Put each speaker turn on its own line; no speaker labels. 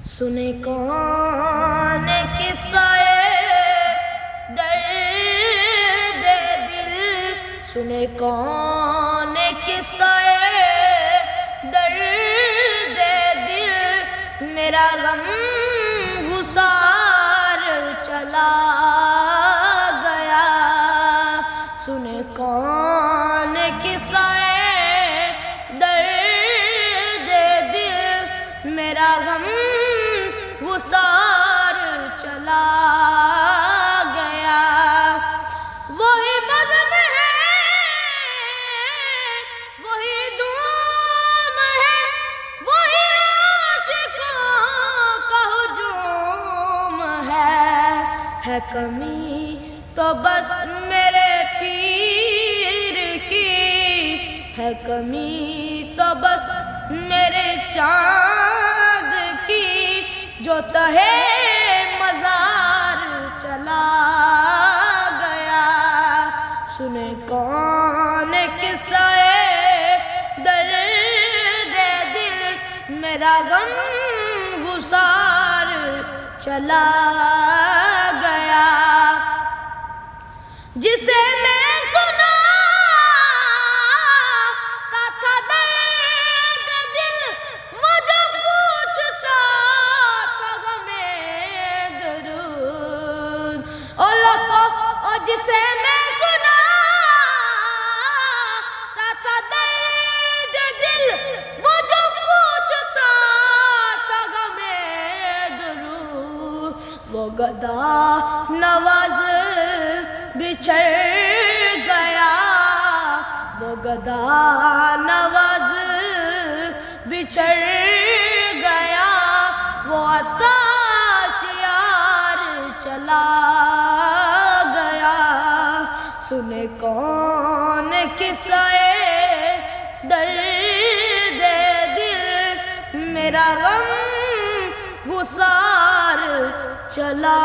سنے کون قصہ درد دل، سنے کون قصہ درد دل، میرا غم گسار چلا گیا. سنے کون قصہ درد دل، میرا غم گسار چلا گیا. وہی بزم ہے، وہی دھوم ہے، وہی عاشقوں کا ہجوم ہے کمی تو بس میرے پیر کی، ہے کمی تو بس میرے چاند کی، جو تہے مزار چلا گیا. سنے کون قصہ درد دل، میرا غم گسار چلا گیا. جسے میں سنا تھا درد دل، وہ جو پوچھتا تھا غمِ درود. او لوگو، او جسے میں سنا تھا درد دل، وہ جو پوچھتا تھا غمِ درود. وہ گدا نواز بچھڑ گیا، وہ گدا نواز بچھڑ گیا، وہ عطاش یار چلا گیا. سنے کون قصہ درد دل، میرا غم گسار چلا